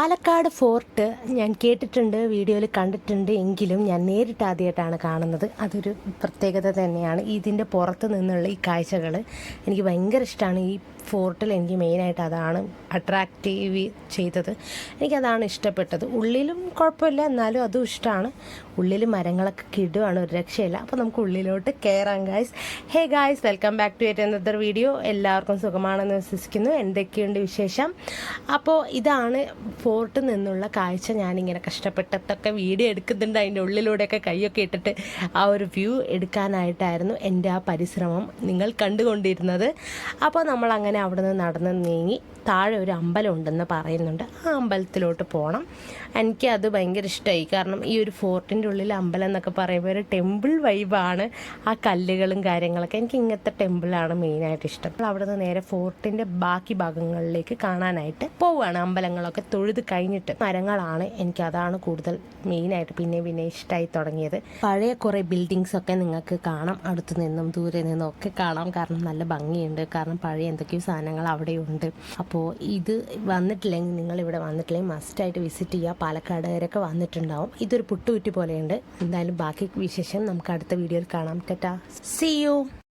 Palakkad fort ഞാൻ കേട്ടിട്ടുണ്ട്, വീഡിയോയിൽ കണ്ടിട്ടുണ്ട്, എങ്കിലും ഞാൻ നേരിട്ട് ആദ്യമായിട്ടാണ് കാണുന്നത്. അതൊരു പ്രത്യേകത തന്നെയാണ്. ഇതിൻ്റെ പുറത്ത് നിന്നുള്ള ഈ കാഴ്ചകൾ എനിക്ക് ഭയങ്കര ഇഷ്ടമാണ്. ഈ ഫോർട്ടിൽ എനിക്ക് മെയിനായിട്ട് അതാണ് അട്രാക്റ്റീവ് ചെയ്തത്. എനിക്കതാണ് ഇഷ്ടപ്പെട്ടത്. ഉള്ളിലും കുഴപ്പമില്ല, എന്നാലും അതും ഇഷ്ടമാണ്. ഉള്ളിൽ മരങ്ങളൊക്കെ കിടുവാണ്, ഒരു രക്ഷയില്ല. അപ്പോൾ നമുക്ക് ഉള്ളിലോട്ട് കയറാം guys. Hey guys, welcome back to yet another video. എല്ലാവർക്കും സുഖമാണെന്ന് വിശ്വസിക്കുന്നു. എന്തൊക്കെയുണ്ട് വിശേഷം? അപ്പോൾ ഇതാണ് ഫോർട്ടിൽ നിന്നുള്ള കാഴ്ച. ഞാനിങ്ങനെ കഷ്ടപ്പെട്ടിട്ടൊക്കെ വീഡിയോ എടുക്കുന്നുണ്ട്. അതിൻ്റെ ഉള്ളിലൂടെയൊക്കെ കൈയൊക്കെ ഇട്ടിട്ട് ആ ഒരു വ്യൂ എടുക്കാനായിട്ടായിരുന്നു എൻ്റെ ആ പരിശ്രമം നിങ്ങൾ കണ്ടുകൊണ്ടിരുന്നത്. അപ്പോൾ നമ്മൾ അങ്ങനെ അവിടെ നിന്ന് നടന്ന് നീങ്ങി താഴെ ഒരു അമ്പലം ഉണ്ടെന്ന് പറയുന്നുണ്ട്. ആ അമ്പലത്തിലോട്ട് പോകണം. എനിക്കത് ഭയങ്കര ഇഷ്ടമായി. കാരണം ഈ ഒരു ഫോർട്ടിൻ്റെ ഉള്ളിൽ അമ്പലം എന്നൊക്കെ പറയുമ്പോൾ ഒരു ടെമ്പിൾ വൈബാണ്. ആ കല്ലുകളും കാര്യങ്ങളൊക്കെ എനിക്ക് ഇങ്ങനത്തെ ടെമ്പിളാണ് മെയിനായിട്ട് ഇഷ്ടം. അവിടെ നിന്ന് നേരെ ഫോർട്ടിൻ്റെ ബാക്കി ഭാഗങ്ങളിലേക്ക് കാണാനായിട്ട് പോവുകയാണ്. അമ്പലങ്ങളൊക്കെ തൊഴുത് കഴിഞ്ഞിട്ട് മരങ്ങളാണ് എനിക്കതാണ് കൂടുതൽ മെയിനായിട്ട് പിന്നെ ഇഷ്ടമായി തുടങ്ങിയത്. പഴയ കുറേ ബിൽഡിങ്സൊക്കെ നിങ്ങൾക്ക് കാണാം, അടുത്തു നിന്നും ദൂരെ നിന്നും ഒക്കെ കാണാം. കാരണം നല്ല ഭംഗിയുണ്ട്. കാരണം പഴയ എന്തൊക്കെയോ സാധനങ്ങൾ അവിടെയുണ്ട്. അപ്പോൾ ഇത് വന്നിട്ടില്ലെങ്കിൽ, നിങ്ങളിവിടെ വന്നിട്ടില്ലെങ്കിൽ മസ്റ്റായിട്ട് വിസിറ്റ് ചെയ്യുക. പാലക്കാടുകാരൊക്കെ വന്നിട്ടുണ്ടാവും. ഇതൊരു പുട്ടുകുറ്റി പോലെയുണ്ട്. എന്തായാലും ബാക്കി വിശേഷം നമുക്ക് അടുത്ത വീഡിയോയിൽ കാണാം. Tata, see U.